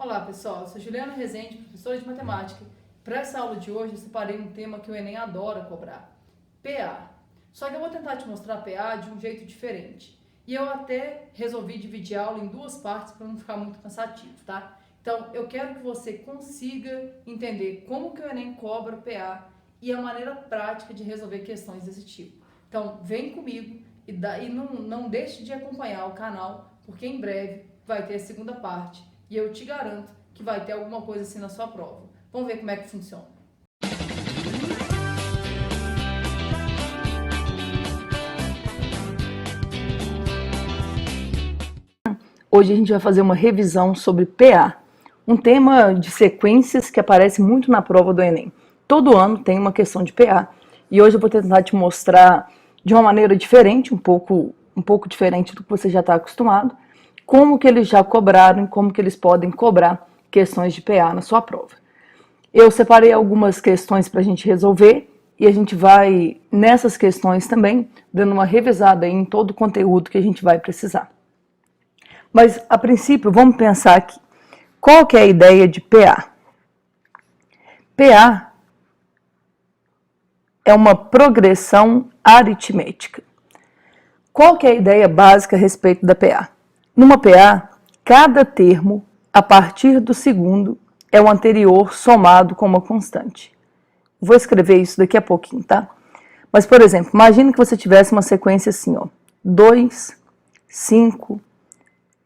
Olá pessoal, eu sou Juliana Rezende, professora de matemática. Para essa aula de hoje eu separei um tema que o Enem adora cobrar, PA. Só que eu vou tentar te mostrar PA de um jeito diferente. E eu até resolvi dividir a aula em duas partes para não ficar muito cansativo, tá? Então eu quero que você consiga entender como que o Enem cobra o PA e a maneira prática de resolver questões desse tipo. Então vem comigo e não deixe de acompanhar o canal, porque em breve vai ter a segunda parte. E eu te garanto que vai ter alguma coisa assim na sua prova. Vamos ver como é que funciona. Hoje a gente vai fazer uma revisão sobre PA, um tema de sequências que aparece muito na prova do Enem. Todo ano tem uma questão de PA e hoje eu vou tentar te mostrar de uma maneira diferente, um pouco diferente do que você já está acostumado, como que eles já cobraram e como que eles podem cobrar questões de PA na sua prova. Eu separei algumas questões para a gente resolver e a gente vai, nessas questões também, dando uma revisada em todo o conteúdo que a gente vai precisar. Mas, a princípio, vamos pensar aqui. Qual que é a ideia de PA? PA é uma progressão aritmética. Qual que é a ideia básica a respeito da PA? Numa PA, cada termo, a partir do segundo, é o anterior somado com uma constante. Vou escrever isso daqui a pouquinho, tá? Mas, por exemplo, imagine que você tivesse uma sequência assim, ó. 2, 5,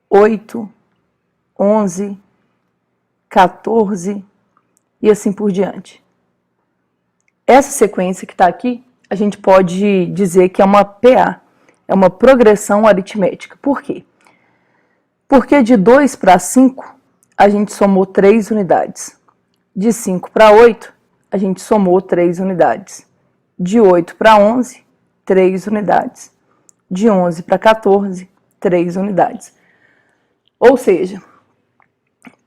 8, 11, 14 e assim por diante. Essa sequência que está aqui, a gente pode dizer que é uma PA, é uma progressão aritmética. Por quê? Porque de 2 para 5, a gente somou 3 unidades. De 5 para 8, a gente somou 3 unidades. De 8 para 11, 3 unidades. De 11 para 14, 3 unidades. Ou seja,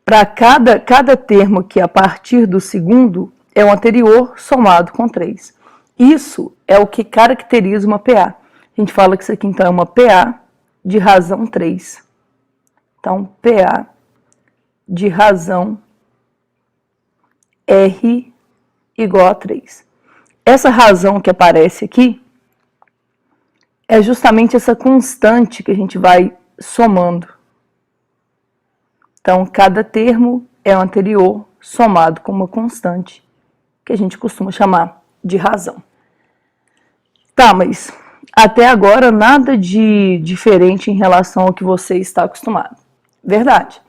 para cada termo que a partir do segundo é o anterior somado com 3. Isso é o que caracteriza uma PA. A gente fala que isso aqui então é uma PA de razão 3. Então, PA de razão R igual a 3. Essa razão que aparece aqui é justamente essa constante que a gente vai somando. Então, cada termo é o anterior somado com uma constante, que a gente costuma chamar de razão. Tá, mas até agora nada de diferente em relação ao que você está acostumado. Verdade.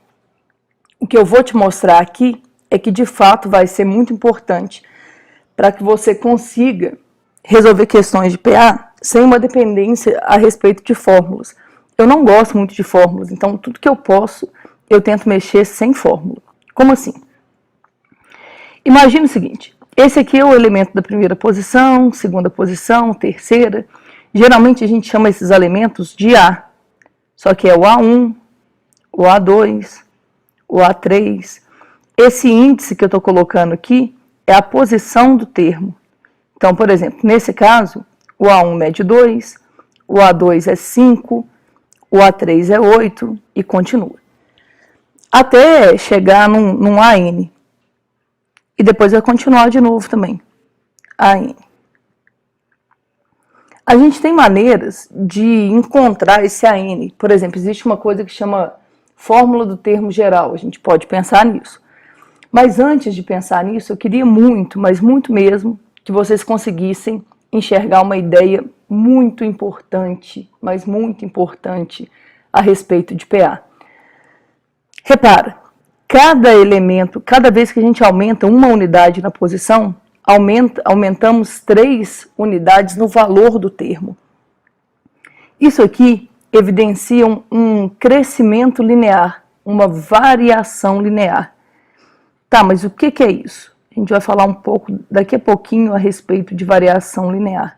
O que eu vou te mostrar aqui é que de fato vai ser muito importante para que você consiga resolver questões de PA sem uma dependência a respeito de fórmulas. Eu não gosto muito de fórmulas, então tudo que eu posso, eu tento mexer sem fórmula. Como assim? Imagina o seguinte, esse aqui é o elemento da primeira posição, segunda posição, terceira. Geralmente a gente chama esses elementos de A, só que é o A1, o A2, o A3. Esse índice que eu estou colocando aqui é a posição do termo. Então, por exemplo, nesse caso, o A1 mede 2, o A2 é 5, o A3 é 8 e continua. Até chegar num AN. E depois vai continuar de novo também. AN. A gente tem maneiras de encontrar esse AN. Por exemplo, existe uma coisa que chama fórmula do termo geral. A gente pode pensar nisso. Mas antes de pensar nisso, eu queria muito, mas muito mesmo, que vocês conseguissem enxergar uma ideia muito importante, mas muito importante a respeito de PA. Repara, cada elemento, cada vez que a gente aumenta uma unidade na posição, aumentamos 3 unidades no valor do termo. Isso aqui evidencia um crescimento linear, uma variação linear. Tá, mas o que é isso? A gente vai falar um pouco daqui a pouquinho a respeito de variação linear.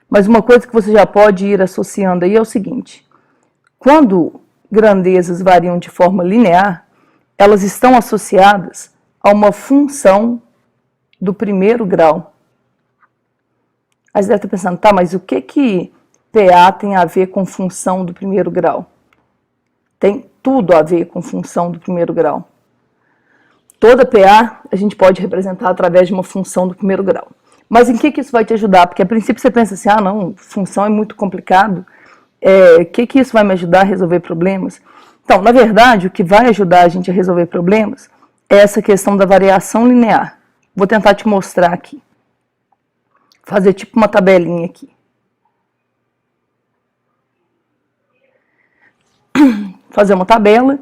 Mas uma coisa que você já pode ir associando aí é o seguinte: quando grandezas variam de forma linear, elas estão associadas a uma função do primeiro grau. Aí você deve estar pensando, tá, mas o que PA tem a ver com função do primeiro grau? Tem tudo a ver com função do primeiro grau. Toda PA a gente pode representar através de uma função do primeiro grau. Mas em que isso vai te ajudar? Porque a princípio você pensa assim, ah não, função é muito complicado, que isso vai me ajudar a resolver problemas? Então, na verdade, o que vai ajudar a gente a resolver problemas é essa questão da variação linear. Vou tentar te mostrar aqui. Fazer tipo uma tabelinha aqui. Fazer uma tabela,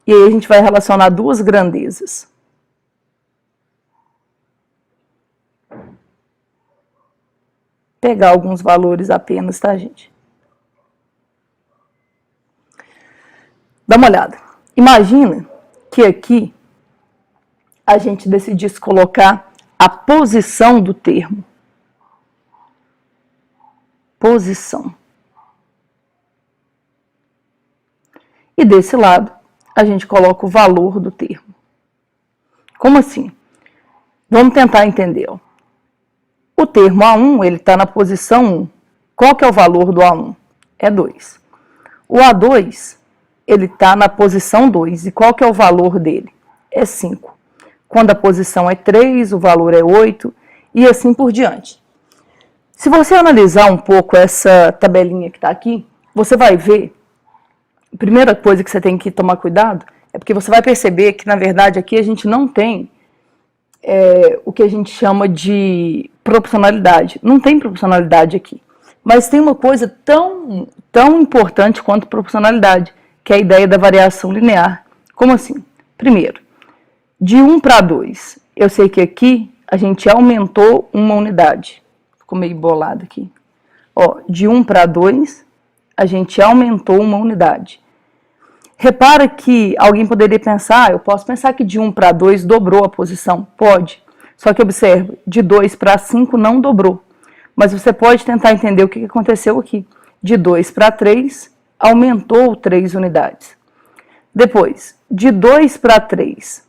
e aí a gente vai relacionar duas grandezas. Pegar alguns valores apenas, tá, gente? Dá uma olhada. Imagina que aqui a gente decidisse colocar a posição do termo. Posição. E desse lado, a gente coloca o valor do termo. Como assim? Vamos tentar entender. Ó. O termo A1, ele está na posição 1. Qual que é o valor do A1? É 2. O A2, ele está na posição 2. E qual que é o valor dele? É 5. Quando a posição é 3, o valor é 8, e assim por diante. Se você analisar um pouco essa tabelinha que está aqui, você vai ver, a primeira coisa que você tem que tomar cuidado, é porque você vai perceber que, na verdade, aqui a gente não tem o que a gente chama de proporcionalidade. Não tem proporcionalidade aqui. Mas tem uma coisa tão importante quanto proporcionalidade, que é a ideia da variação linear. Como assim? Primeiro, de 1 para 2, eu sei que aqui a gente aumentou uma unidade. Ficou meio bolado aqui. Ó, de 1 para 2, a gente aumentou uma unidade. Repara que alguém poderia pensar, eu posso pensar que de 1 para 2 dobrou a posição. Pode. Só que observa, de 2 para 5 não dobrou. Mas você pode tentar entender o que aconteceu aqui. De 2 para 3, aumentou 3 unidades. Depois, de 2 para 3,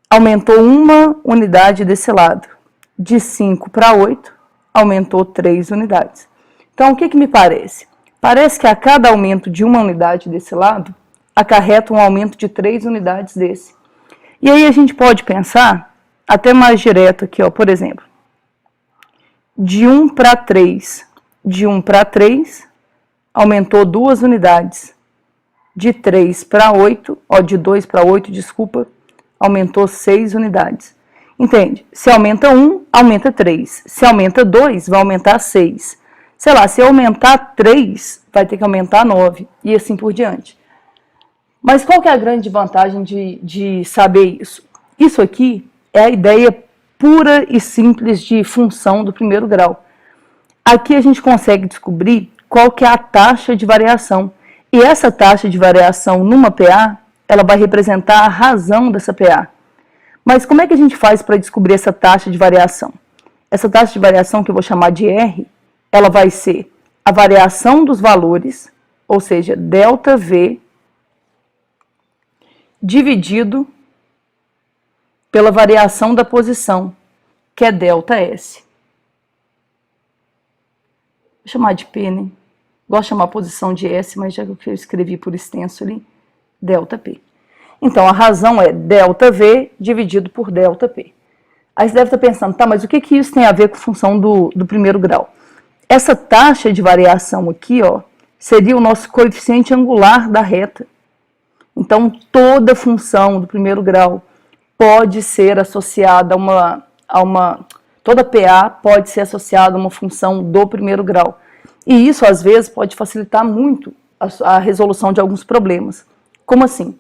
aumentou uma unidade desse lado. De 5 para 8, aumentou 3 unidades. Então, o que me parece? Parece que a cada aumento de uma unidade desse lado, acarreta um aumento de 3 unidades desse. E aí a gente pode pensar, até mais direto aqui, ó, por exemplo, de 1 para 3, aumentou 2 unidades. De 3 para 8, ó, de 2 para 8, desculpa, aumentou 6 unidades. Entende? Se aumenta 1, aumenta 3. Se aumenta 2, vai aumentar 6. Sei lá, se aumentar 3, vai ter que aumentar 9, e assim por diante. Mas qual que é a grande vantagem de saber isso? Isso aqui é a ideia pura e simples de função do primeiro grau. Aqui a gente consegue descobrir qual que é a taxa de variação. E essa taxa de variação numa PA, ela vai representar a razão dessa PA. Mas como é que a gente faz para descobrir essa taxa de variação? Essa taxa de variação, que eu vou chamar de R, ela vai ser a variação dos valores, ou seja, ΔV, dividido pela variação da posição, que é ΔS. Vou chamar de P, né? Gosto de chamar a posição de S, mas já que eu escrevi por extenso ali, ΔP. Então, a razão é ΔV dividido por ΔP. Aí você deve estar pensando, tá, mas o que isso tem a ver com a função do primeiro grau? Essa taxa de variação aqui, ó, seria o nosso coeficiente angular da reta. Então, toda função do primeiro grau pode ser associada toda PA pode ser associada a uma função do primeiro grau. E isso, às vezes, pode facilitar muito a resolução de alguns problemas. Como assim?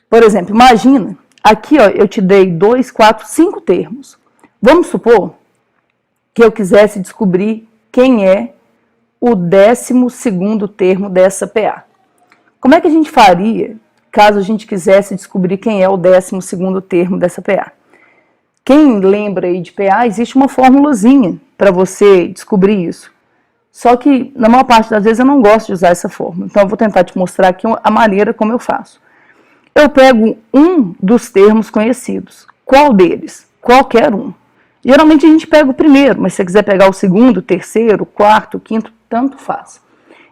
Por exemplo, imagina, aqui ó, eu te dei 2, 4, 5 termos. Vamos supor que eu quisesse descobrir quem é o 12º termo dessa PA. Como é que a gente faria caso a gente quisesse descobrir quem é o 12º termo dessa PA? Quem lembra aí de PA, existe uma formulazinha para você descobrir isso. Só que, na maior parte das vezes, eu não gosto de usar essa fórmula. Então, eu vou tentar te mostrar aqui a maneira como eu faço. Eu pego um dos termos conhecidos. Qual deles? Qualquer um. Geralmente a gente pega o primeiro, mas se você quiser pegar o segundo, o terceiro, o quarto, o quinto, tanto faz.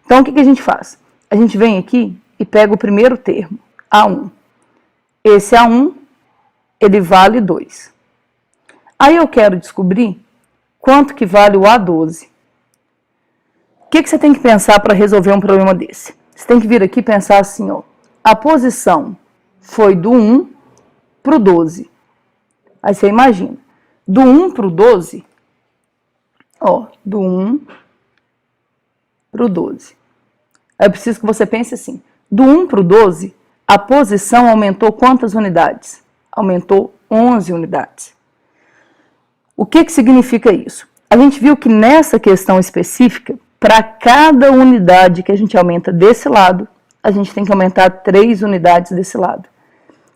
Então, o que a gente faz? A gente vem aqui e pega o primeiro termo, A1. Esse A1, ele vale 2. Aí eu quero descobrir quanto que vale o A12. O que você tem que pensar para resolver um problema desse? Você tem que vir aqui e pensar assim, ó. A posição foi do 1 para o 12. Aí você imagina, do 1 para o 12, ó, do 1 para o 12. Aí eu preciso que você pense assim, do 1 para o 12, a posição aumentou quantas unidades? Aumentou 11 unidades. O que significa isso? A gente viu que nessa questão específica, para cada unidade que a gente aumenta desse lado, a gente tem que aumentar 3 unidades desse lado.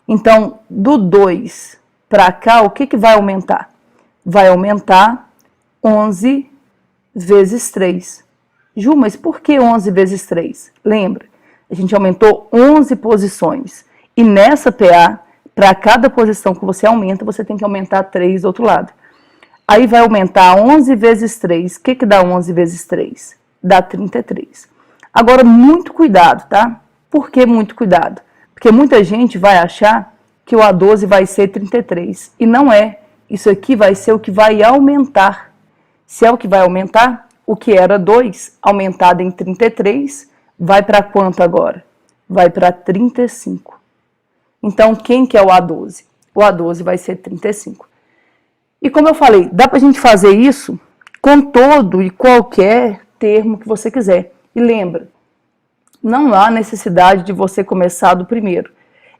Então, do 2 para cá, o que vai aumentar? Vai aumentar 11 vezes 3. Ju, mas por que 11 vezes 3? Lembra, a gente aumentou 11 posições. E nessa PA, para cada posição que você aumenta, você tem que aumentar 3 do outro lado. Aí vai aumentar 11 vezes 3. O que dá 11 vezes 3? Dá 33. Agora, muito cuidado, tá? Por que muito cuidado? Porque muita gente vai achar que o A12 vai ser 33. E não é. Isso aqui vai ser o que vai aumentar. Se é o que vai aumentar, o que era 2, aumentado em 33, vai para quanto agora? Vai para 35. Então, quem que é o A12? O A12 vai ser 35. E como eu falei, dá para a gente fazer isso com todo e qualquer termo que você quiser. E lembra, não há necessidade de você começar do primeiro.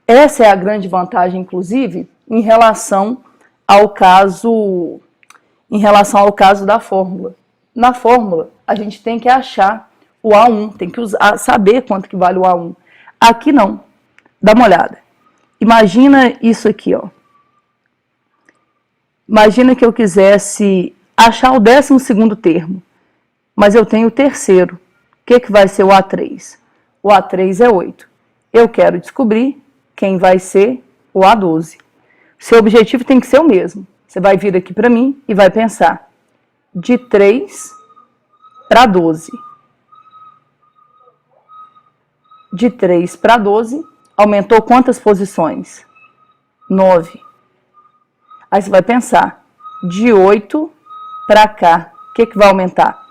Essa é a grande vantagem, inclusive, em relação ao caso da fórmula. Na fórmula, a gente tem que achar o A1, tem que saber quanto que vale o A1. Aqui não. Dá uma olhada. Imagina isso aqui, ó. Imagina que eu quisesse achar o 12º termo, mas eu tenho o terceiro. O que vai ser o A3? O A3 é 8. Eu quero descobrir quem vai ser o A12. Seu objetivo tem que ser o mesmo. Você vai vir aqui para mim e vai pensar de 3 para 12. De 3 para 12, aumentou quantas posições? 9. Aí você vai pensar, de 8 para cá, o que vai aumentar?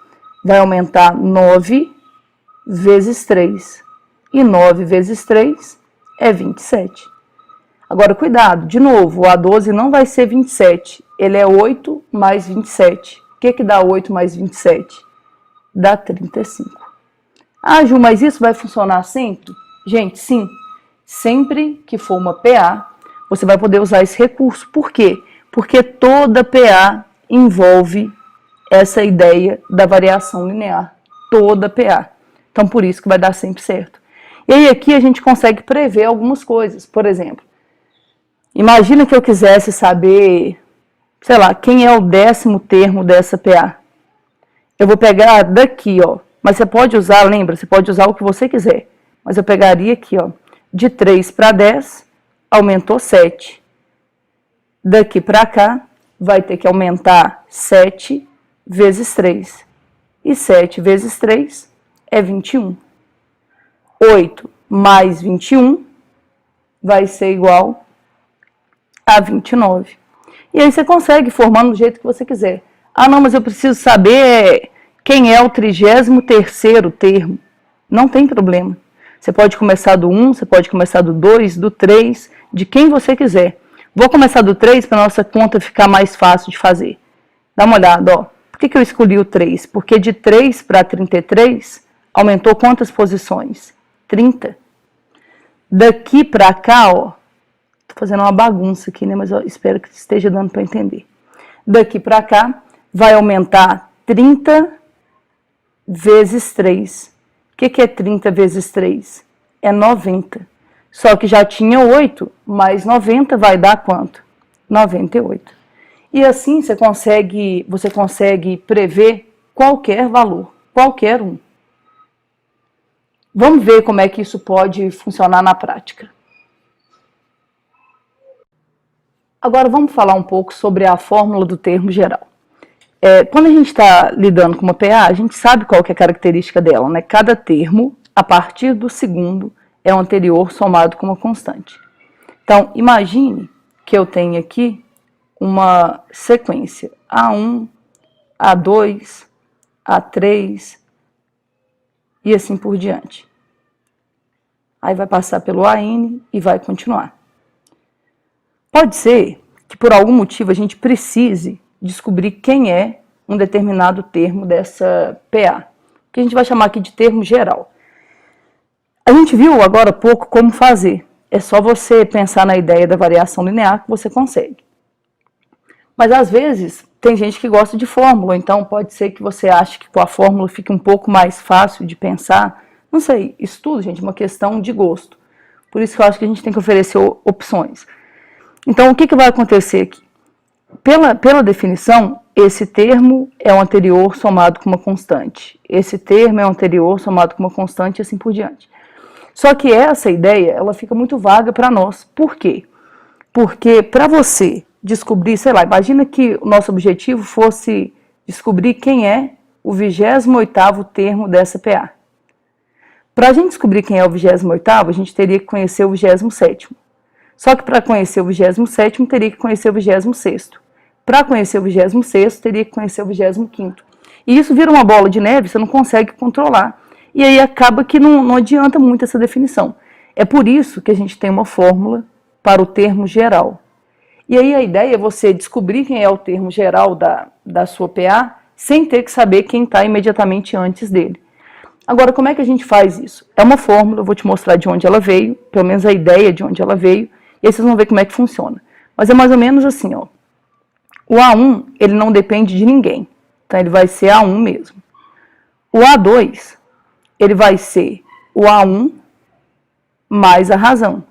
Vai aumentar 9 vezes 3. E 9 vezes 3 é 27. Agora, cuidado, de novo, o A12 não vai ser 27. Ele é 8 mais 27. O que dá 8 mais 27? Dá 35. Ah, Ju, mas isso vai funcionar sempre? Gente, sim. Sempre que for uma PA, você vai poder usar esse recurso. Por quê? Porque toda PA envolve essa ideia da variação linear. Toda PA. Então, por isso que vai dar sempre certo. E aí, aqui a gente consegue prever algumas coisas. Por exemplo, imagina que eu quisesse saber, sei lá, quem é o 10º termo dessa PA. Eu vou pegar daqui, ó. Mas você pode usar, lembra, você pode usar o que você quiser. Mas eu pegaria aqui, ó. De 3 para 10, aumentou 7. Daqui para cá, vai ter que aumentar 7 vezes 3. E 7 vezes 3 é 21. 8 mais 21 vai ser igual a 29. E aí você consegue formar do jeito que você quiser. Ah, não, mas eu preciso saber quem é o 33º termo. Não tem problema. Você pode começar do 1, você pode começar do 2, do 3, de quem você quiser. Vou começar do 3 para a nossa conta ficar mais fácil de fazer. Dá uma olhada, ó. Por que eu escolhi o 3? Porque de 3 para 33 aumentou quantas posições? 30. Daqui para cá, ó. Tô fazendo uma bagunça aqui, né? Mas eu espero que esteja dando para entender. Daqui para cá vai aumentar 30 vezes 3. O que é 30 vezes 3? É 90. Só que já tinha 8, mais 90 vai dar quanto? 98. E assim você consegue prever qualquer valor, qualquer um. Vamos ver como é que isso pode funcionar na prática. Agora vamos falar um pouco sobre a fórmula do termo geral. Quando a gente está lidando com uma PA, a gente sabe qual que é a característica dela, né? Cada termo a partir do segundo é o anterior somado com uma constante. Então, imagine que eu tenho aqui uma sequência A1, A2, A3 e assim por diante. Aí vai passar pelo AN e vai continuar. Pode ser que por algum motivo a gente precise descobrir quem é um determinado termo dessa PA, que a gente vai chamar aqui de termo geral. A gente viu agora há pouco como fazer. É só você pensar na ideia da variação linear que você consegue. Mas às vezes tem gente que gosta de fórmula, então pode ser que você ache que com a fórmula fique um pouco mais fácil de pensar. Não sei, isso tudo, gente, é uma questão de gosto. Por isso que eu acho que a gente tem que oferecer opções. Então, o que vai acontecer aqui? Pela definição, esse termo é o anterior somado com uma constante. Esse termo é o anterior somado com uma constante e assim por diante. Só que essa ideia, ela fica muito vaga para nós. Por quê? Porque para você descobrir, sei lá, imagina que o nosso objetivo fosse descobrir quem é o 28º termo dessa PA. Para a gente descobrir quem é o 28º, a gente teria que conhecer o 27º. Só que para conhecer o 27º, teria que conhecer o 26º. Para conhecer o 26º, teria que conhecer o 25º. E isso vira uma bola de neve, você não consegue controlar. E aí acaba que não adianta muito essa definição. É por isso que a gente tem uma fórmula para o termo geral. E aí a ideia é você descobrir quem é o termo geral da sua PA, sem ter que saber quem está imediatamente antes dele. Agora, como é que a gente faz isso? É uma fórmula, eu vou te mostrar de onde ela veio, pelo menos a ideia de onde ela veio, e aí vocês vão ver como é que funciona. Mas é mais ou menos assim, ó. O A1, ele não depende de ninguém, então ele vai ser A1 mesmo. O A2, ele vai ser o A1 mais a razão.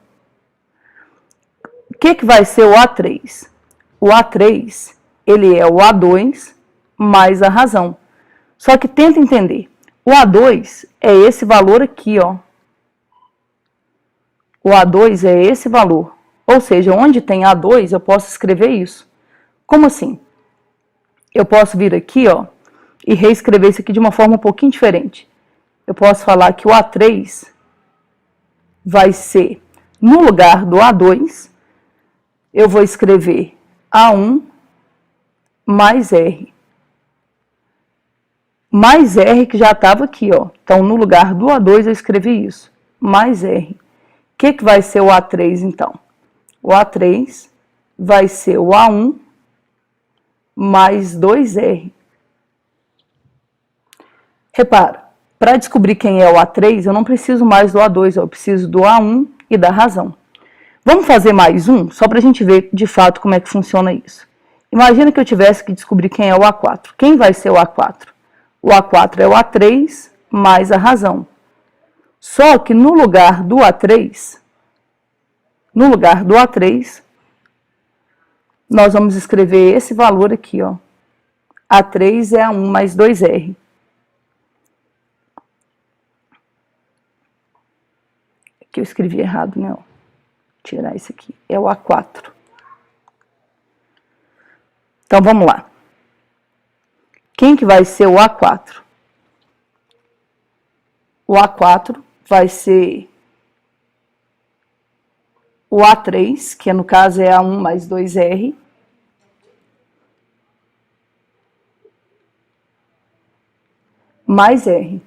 O que vai ser o A3? O A3, ele é o A2 mais a razão. Só que tenta entender. O A2 é esse valor aqui, ó. O A2 é esse valor. Ou seja, onde tem A2, eu posso escrever isso. Como assim? Eu posso vir aqui, ó, e reescrever isso aqui de uma forma um pouquinho diferente. Eu posso falar que o A3 vai ser, no lugar do A2, eu vou escrever A1 mais R. Mais R que já estava aqui, ó. Então, no lugar do A2, eu escrevi isso. Mais R. O que vai ser o A3, então? O A3 vai ser o A1 mais 2R. Repara, para descobrir quem é o A3, eu não preciso mais do A2, eu preciso do A1 e da razão. Vamos fazer mais um, só para a gente ver de fato como é que funciona isso. Imagina que eu tivesse que descobrir quem é o A4. Quem vai ser o A4? O A4 é o A3 mais a razão. Só que no lugar do A3, nós vamos escrever esse valor aqui, ó. A3 é A1 mais 2R. Aqui eu escrevi errado, né? Ó. Tirar isso aqui. É o A4. Então, vamos lá. Quem que vai ser o A4? O A4 vai ser o A3, que no caso é A1 mais 2R, mais R.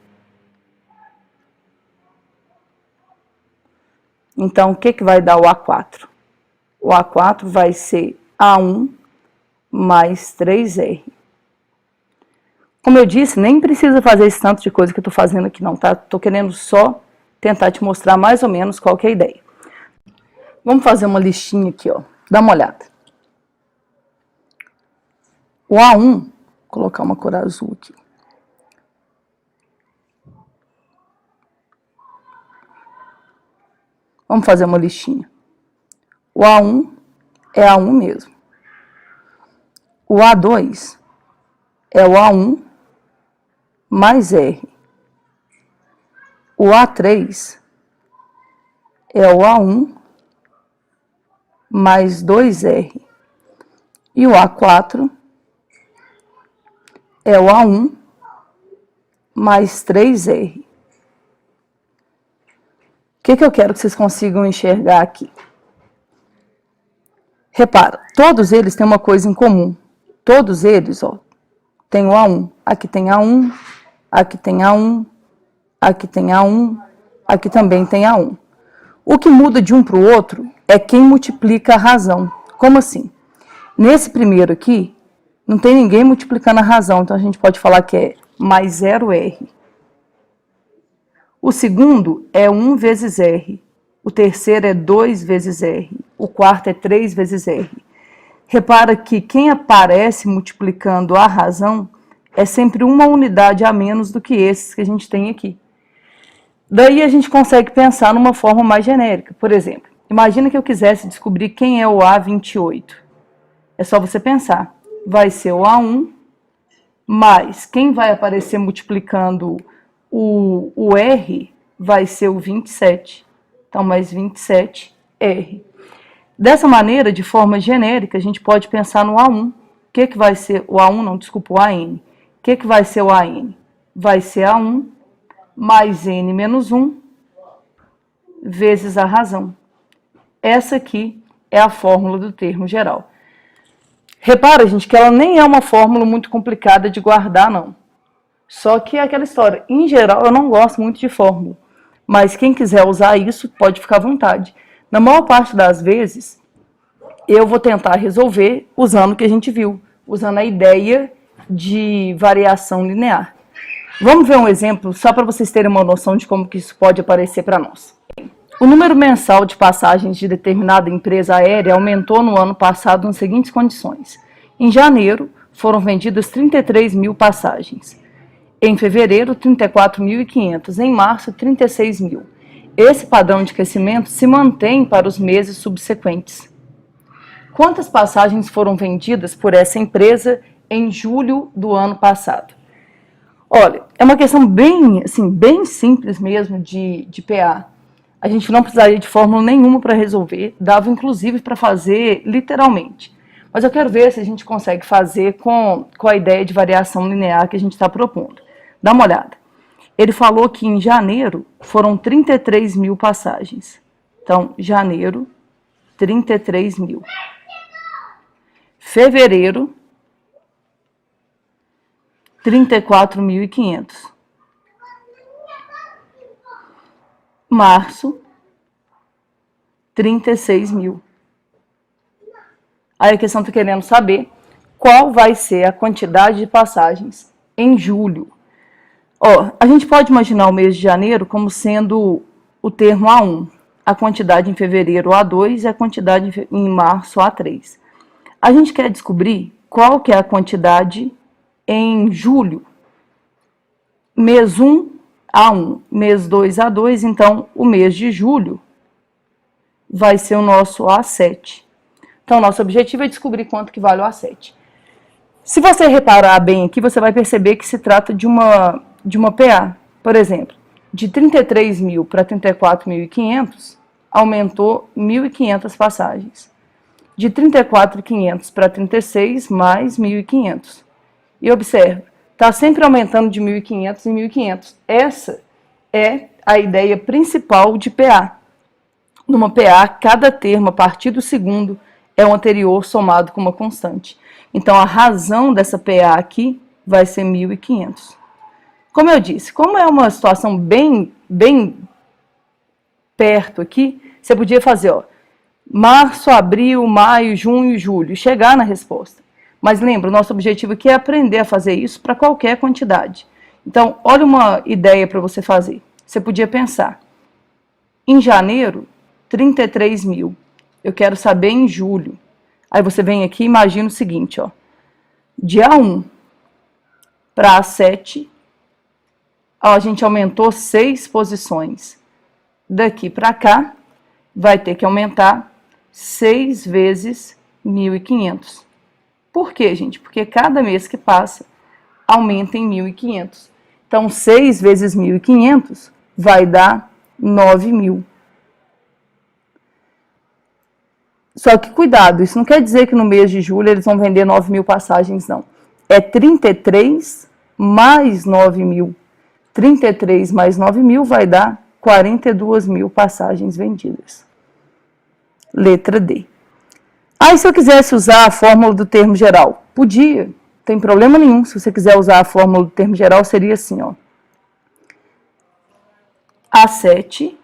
Então, o que vai dar o A4? O A4 vai ser A1 mais 3R. Como eu disse, nem precisa fazer esse tanto de coisa que eu estou fazendo aqui não, tá? Estou querendo só tentar te mostrar mais ou menos qual que é a ideia. Vamos fazer uma listinha aqui, ó. Dá uma olhada. O A1, vou colocar uma cor azul aqui. Vamos fazer uma listinha. O A1 é A1 mesmo. O A2 é o A1 mais R. O A3 é o A1 mais 2R. E o A4 é o A1 mais 3R. que eu quero que vocês consigam enxergar aqui? Repara, todos eles têm uma coisa em comum. Todos eles, ó, tem o A1. Aqui tem A1, aqui tem A1, aqui tem A1, aqui também tem A1. O que muda de um para o outro é quem multiplica a razão. Como assim? Nesse primeiro aqui, não tem ninguém multiplicando a razão, então a gente pode falar que é mais 0R. O segundo é 1 vezes R. O terceiro é 2 vezes R. O quarto é 3 vezes R. Repara que quem aparece multiplicando a razão é sempre uma unidade a menos do que esses que a gente tem aqui. Daí a gente consegue pensar numa forma mais genérica. Por exemplo, imagina que eu quisesse descobrir quem é o A28. É só você pensar. Vai ser o A1, mais quem vai aparecer multiplicando o R vai ser o 27. Então, mais 27R. Dessa maneira, de forma genérica, a gente pode pensar no A1. O que vai ser o A1? Não, desculpa, o AN. O que vai ser o AN? Vai ser A1 mais N menos 1 vezes a razão. Essa aqui é a fórmula do termo geral. Repara, gente, que ela nem é uma fórmula muito complicada de guardar, não. Só que é aquela história. Em geral, eu não gosto muito de fórmula. Mas quem quiser usar isso, pode ficar à vontade. Na maior parte das vezes, eu vou tentar resolver usando o que a gente viu. Usando a ideia de variação linear. Vamos ver um exemplo, só para vocês terem uma noção de como que isso pode aparecer para nós. O número mensal de passagens de determinada empresa aérea aumentou no ano passado nas seguintes condições. Em janeiro, foram vendidas 33 mil passagens. Em fevereiro, 34.500. Em março, 36 mil. Esse padrão de crescimento se mantém para os meses subsequentes. Quantas passagens foram vendidas por essa empresa em julho do ano passado? Olha, é uma questão bem simples mesmo de PA. A gente não precisaria de fórmula nenhuma para resolver, dava inclusive para fazer literalmente. Mas eu quero ver se a gente consegue fazer com a ideia de variação linear que a gente está propondo. Dá uma olhada. Ele falou que em janeiro foram 33 mil passagens. Então, janeiro, 33 mil. Fevereiro, 34.500. Março, 36 mil. Aí a questão está querendo saber qual vai ser a quantidade de passagens em julho. Ó, a gente pode imaginar o mês de janeiro como sendo o termo A1, a quantidade em fevereiro A2 e a quantidade em março A3. A gente quer descobrir qual que é a quantidade em julho. Mês 1, A1, mês 2, A2, então o mês de julho vai ser o nosso A7. Então, nosso objetivo é descobrir quanto que vale o A7. Se você reparar bem aqui, você vai perceber que se trata de uma PA. Por exemplo, de 33 mil para 34.500, aumentou 1.500 passagens. De 34.500 para 36, mais 1.500. E observe, está sempre aumentando de 1.500 em 1.500. Essa é a ideia principal de PA. Numa PA, cada termo a partir do segundo é o anterior somado com uma constante. Então, a razão dessa PA aqui vai ser 1.500. Como eu disse, como é uma situação bem perto aqui, você podia fazer, ó, março, abril, maio, junho, julho, e chegar na resposta. Mas lembra, o nosso objetivo aqui é aprender a fazer isso para qualquer quantidade. Então, olha uma ideia para você fazer. Você podia pensar, em janeiro, 33 mil. Eu quero saber em julho. Aí você vem aqui e imagina o seguinte, ó. De A1 para A7, ó, a gente aumentou 6 posições. Daqui para cá, vai ter que aumentar 6 vezes 1.500. Por quê, gente? Porque cada mês que passa, aumenta em 1.500. Então, 6 vezes 1.500 vai dar 9.000. Só que cuidado, isso não quer dizer que no mês de julho eles vão vender 9.000 passagens, não. É 33 mais 9.000. 33 mais 9.000 vai dar 42 mil passagens vendidas. Letra D. Aí, se eu quisesse usar a fórmula do termo geral, podia, não tem problema nenhum. Se você quiser usar a fórmula do termo geral, seria assim, ó. A7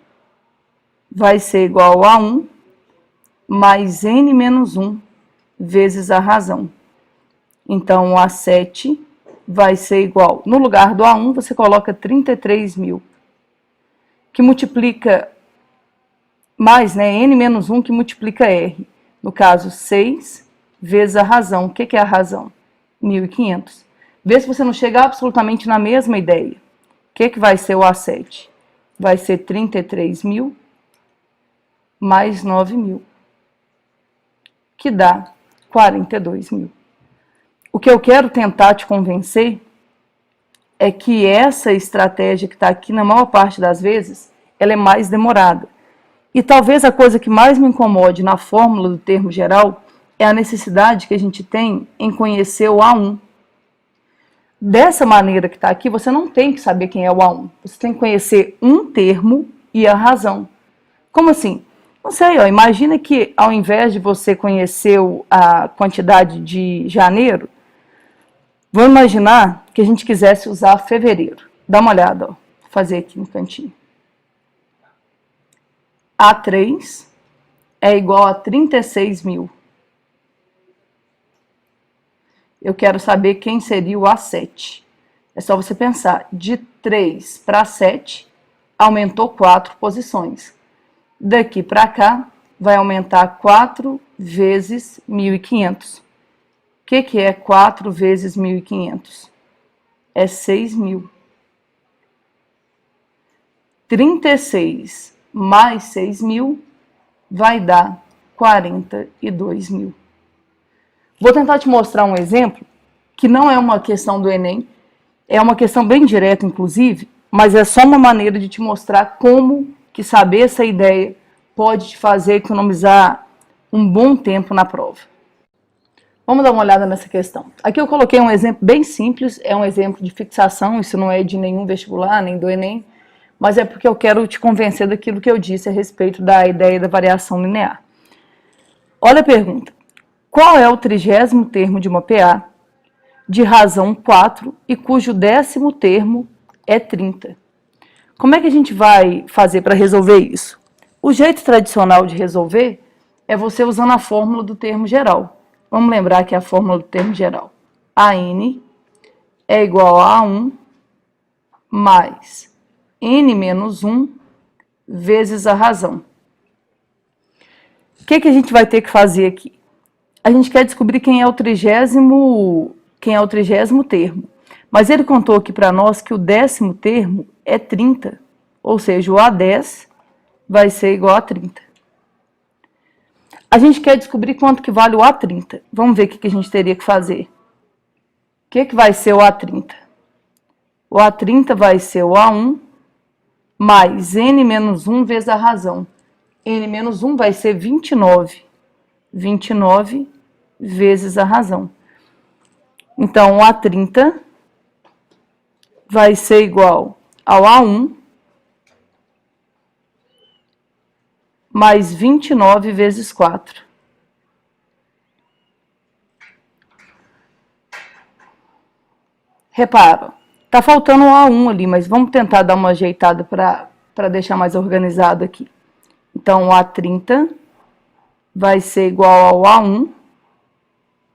vai ser igual a 1 mais n menos 1 vezes a razão. Então, o A7 vai ser igual, no lugar do A1, você coloca 33 mil, que multiplica mais, né, n menos 1 que multiplica R. No caso, 6 vezes a razão. O que é a razão? 1.500. Vê se você não chega absolutamente na mesma ideia. O que vai ser o A7? Vai ser 33 mil mais 9 mil, que dá 42 mil. O que eu quero tentar te convencer é que essa estratégia que está aqui, na maior parte das vezes, ela é mais demorada. E talvez a coisa que mais me incomode na fórmula do termo geral é a necessidade que a gente tem em conhecer o A1. Dessa maneira que está aqui, você não tem que saber quem é o A1. Você tem que conhecer um termo e a razão. Como assim? Não sei, ó, imagina que ao invés de você conhecer a quantidade de janeiro, vamos imaginar que a gente quisesse usar fevereiro. Dá uma olhada, ó. Vou fazer aqui no cantinho. A3 é igual a 36 mil. Eu quero saber quem seria o A7. É só você pensar, de 3 para 7, aumentou 4 posições. Daqui para cá, vai aumentar 4 vezes 1.500. O que é 4 vezes 1.500? É 6 mil. 36 mais 6 mil vai dar 42 mil. Vou tentar te mostrar um exemplo que não é uma questão do Enem, é uma questão bem direta, inclusive, mas é só uma maneira de te mostrar como que saber essa ideia pode te fazer economizar um bom tempo na prova. Vamos dar uma olhada nessa questão. Aqui eu coloquei um exemplo bem simples, é um exemplo de fixação, isso não é de nenhum vestibular, nem do Enem, mas é porque eu quero te convencer daquilo que eu disse a respeito da ideia da variação linear. Olha a pergunta. Qual é o 30º termo de uma PA de razão 4 e cujo 10º termo é 30? Como é que a gente vai fazer para resolver isso? O jeito tradicional de resolver é você usando a fórmula do termo geral. Vamos lembrar que é a fórmula do termo geral. AN é igual a 1 mais n menos 1 vezes a razão. O que a gente vai ter que fazer aqui? A gente quer descobrir quem é o 30º termo. Mas ele contou aqui para nós que o 10º termo é 30. Ou seja, o A10 vai ser igual a 30. A gente quer descobrir quanto que vale o A30. Vamos ver o que a gente teria que fazer. O que vai ser o A30? O A30 vai ser o A1 mais n menos 1 vezes a razão. N menos 1 vai ser 29. 29 vezes a razão. Então, o A30 vai ser igual ao A1 mais 29 vezes 4. Repara, tá faltando o A1 ali, mas vamos tentar dar uma ajeitada para deixar mais organizado aqui. Então, o A30 vai ser igual ao A1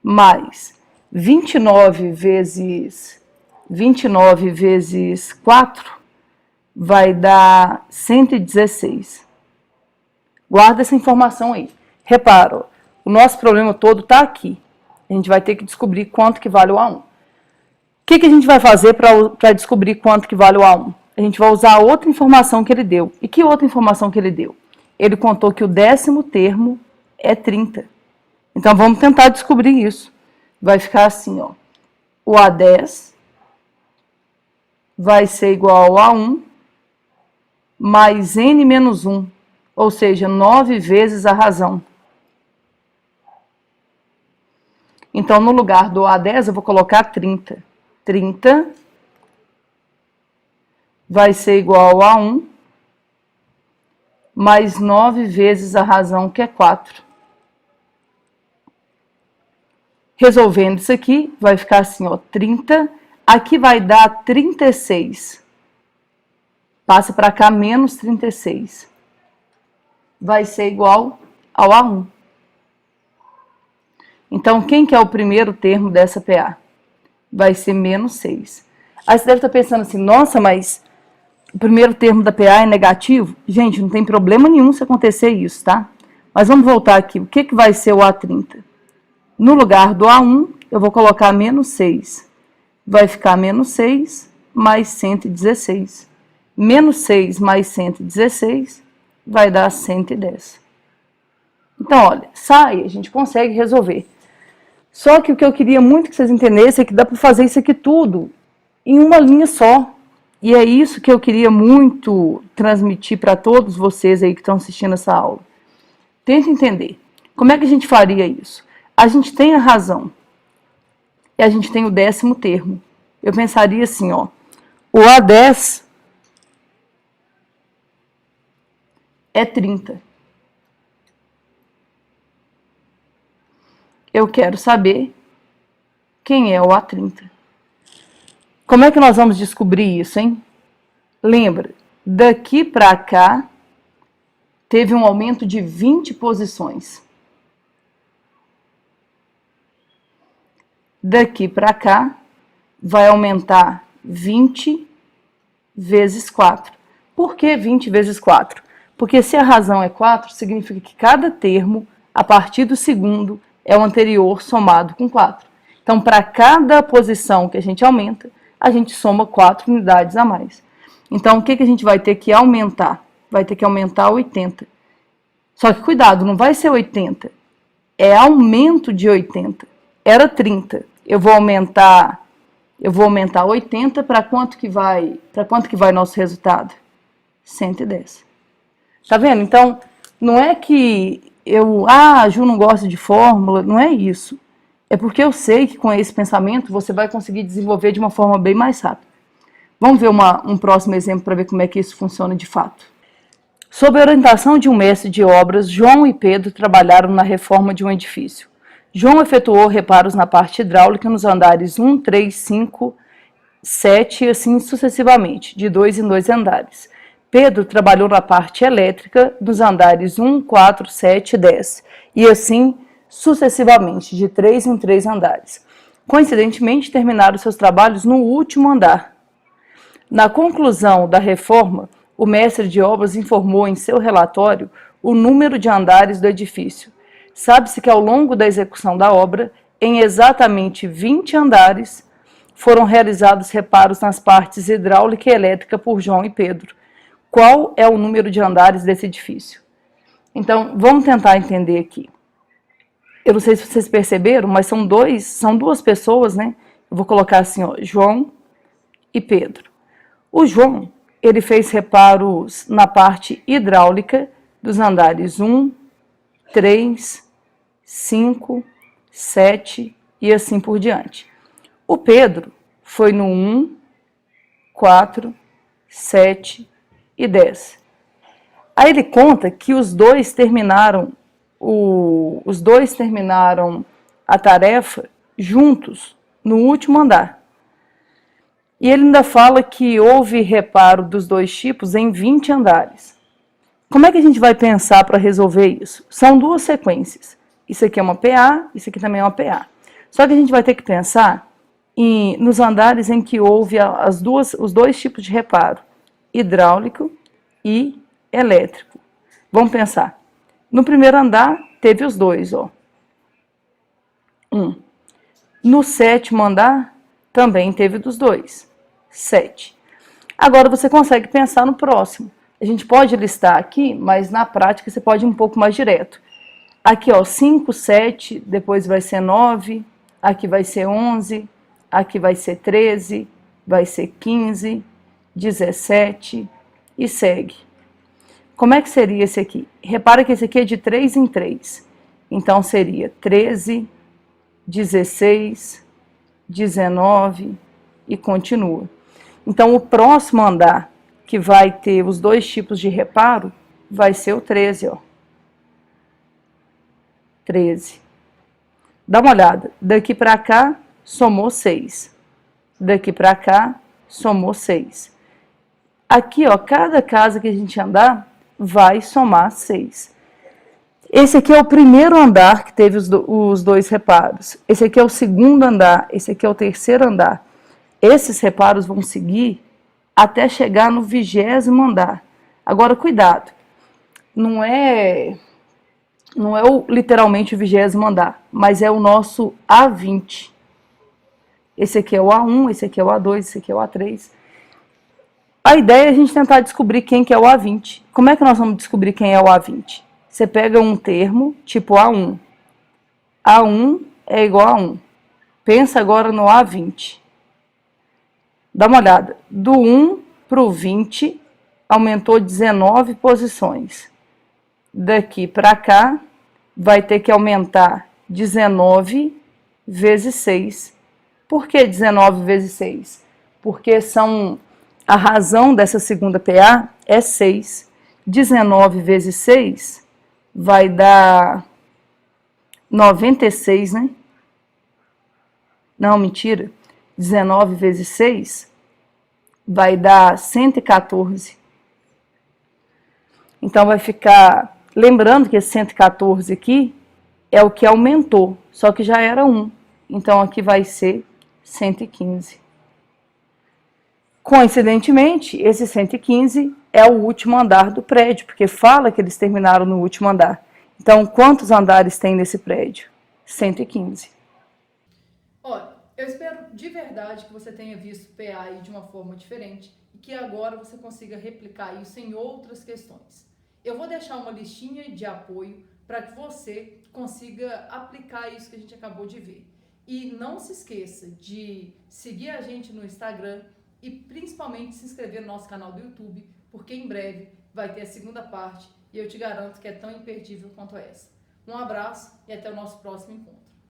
mais 29 vezes 4 vai dar 116. Guarda essa informação aí. Repara, o nosso problema todo está aqui. A gente vai ter que descobrir quanto que vale o A1. O que a gente vai fazer para descobrir quanto que vale o A1? A gente vai usar outra informação que ele deu. E que outra informação que ele deu? Ele contou que o 10º termo é 30. Então, vamos tentar descobrir isso. Vai ficar assim, ó. O A10 vai ser igual a 1 mais n menos 1, ou seja, 9 vezes a razão. Então, no lugar do A10, eu vou colocar 30. 30 vai ser igual a 1 mais 9 vezes a razão, que é 4. Resolvendo isso aqui, vai ficar assim, ó, 30. Aqui vai dar 36. Passa para cá, menos 36. Vai ser igual ao A1. Então, quem que é o primeiro termo dessa PA? Vai ser menos 6. Aí você deve estar pensando assim, nossa, mas o primeiro termo da PA é negativo? Gente, não tem problema nenhum se acontecer isso, tá? Mas vamos voltar aqui. O que vai ser o A30? No lugar do A1, eu vou colocar menos 6. Vai ficar menos 6 mais 116. Menos 6 mais 116 vai dar 110. Então, olha, sai, a gente consegue resolver. Só que o que eu queria muito que vocês entendessem é que dá para fazer isso aqui tudo em uma linha só. E é isso que eu queria muito transmitir para todos vocês aí que estão assistindo essa aula. Tenta entender. Como é que a gente faria isso? A gente tem a razão e a gente tem o 10º termo. Eu pensaria assim, ó, o A10 é 30. Eu quero saber quem é o A30. Como é que nós vamos descobrir isso, hein? Lembra, daqui para cá teve um aumento de 20 posições. Daqui para cá vai aumentar 20 vezes 4. Por que 20 vezes 4? Porque se a razão é 4, significa que cada termo, a partir do segundo, é o anterior somado com 4. Então, para cada posição que a gente aumenta, a gente soma 4 unidades a mais. Então, o que a gente vai ter que aumentar? Vai ter que aumentar 80. Só que cuidado, não vai ser 80. É aumento de 80. Era 30. Eu vou aumentar 80 para quanto que vai nosso resultado? 110. Tá vendo? Então, não é que a Ju não gosta de fórmula, não é isso. É porque eu sei que com esse pensamento você vai conseguir desenvolver de uma forma bem mais rápida. Vamos ver um próximo exemplo para ver como é que isso funciona de fato. Sob a orientação de um mestre de obras, João e Pedro trabalharam na reforma de um edifício. João efetuou reparos na parte hidráulica nos andares 1, 3, 5, 7 e assim sucessivamente, de 2 em 2 andares. Pedro trabalhou na parte elétrica dos andares 1, 4, 7 e 10, e assim sucessivamente, de 3 em 3 andares. Coincidentemente, terminaram seus trabalhos no último andar. Na conclusão da reforma, o mestre de obras informou em seu relatório o número de andares do edifício. Sabe-se que ao longo da execução da obra, em exatamente 20 andares, foram realizados reparos nas partes hidráulica e elétrica por João e Pedro. Qual é o número de andares desse edifício? Então, vamos tentar entender aqui. Eu não sei se vocês perceberam, mas são duas pessoas, né? Eu vou colocar assim, ó, João e Pedro. O João, ele fez reparos na parte hidráulica dos andares 1, 3, 5, 7 e assim por diante. O Pedro foi no 1, 4, 7 e 10. Aí ele conta que os dois terminaram a tarefa juntos no último andar. E ele ainda fala que houve reparo dos dois tipos em 20 andares. Como é que a gente vai pensar para resolver isso? São duas sequências. Isso aqui é uma PA, isso aqui também é uma PA. Só que a gente vai ter que pensar nos andares em que houve os dois tipos de reparo, hidráulico e elétrico. Vamos pensar. No primeiro andar, teve os dois, ó. 1. No 7º andar, também teve dos dois. 7. Agora você consegue pensar no próximo. A gente pode listar aqui, mas na prática você pode ir um pouco mais direto. Aqui, ó, 5, 7, depois vai ser 9, aqui vai ser 11, aqui vai ser 13, vai ser 15, 17 e segue. Como é que seria esse aqui? Repara que esse aqui é de 3 em 3. Então, seria 13, 16, 19 e continua. Então, o próximo andar que vai ter os dois tipos de reparo vai ser o 13, ó. 13. Dá uma olhada. Daqui para cá, somou 6. Daqui para cá, somou 6. Aqui, ó, cada casa que a gente andar, vai somar 6. Esse aqui é o primeiro andar que teve os dois reparos. Esse aqui é o segundo andar. Esse aqui é o terceiro andar. Esses reparos vão seguir até chegar no 20º andar. Agora, cuidado. Não é literalmente o 20º andar, mas é o nosso A20. Esse aqui é o A1, esse aqui é o A2, esse aqui é o A3. A ideia é a gente tentar descobrir quem que é o A20. Como é que nós vamos descobrir quem é o A20? Você pega um termo, tipo A1. A1 é igual a 1. Pensa agora no A20. Dá uma olhada. Do 1 para o 20, aumentou 19 posições. Daqui para cá, vai ter que aumentar 19 vezes 6. Por que 19 vezes 6? Porque a razão dessa segunda PA é 6. 19 vezes 6 vai dar 96, né? Não, mentira. 19 vezes 6 vai dar 114. Então vai ficar... Lembrando que esse 114 aqui é o que aumentou, só que já era 1. Então aqui vai ser 115. Coincidentemente, esse 115 é o último andar do prédio, porque fala que eles terminaram no último andar. Então, quantos andares tem nesse prédio? 115. Olha, eu espero de verdade que você tenha visto PA aí de uma forma diferente e que agora você consiga replicar isso em outras questões. Eu vou deixar uma listinha de apoio para que você consiga aplicar isso que a gente acabou de ver. E não se esqueça de seguir a gente no Instagram e principalmente se inscrever no nosso canal do YouTube, porque em breve vai ter a segunda parte e eu te garanto que é tão imperdível quanto essa. Um abraço e até o nosso próximo encontro.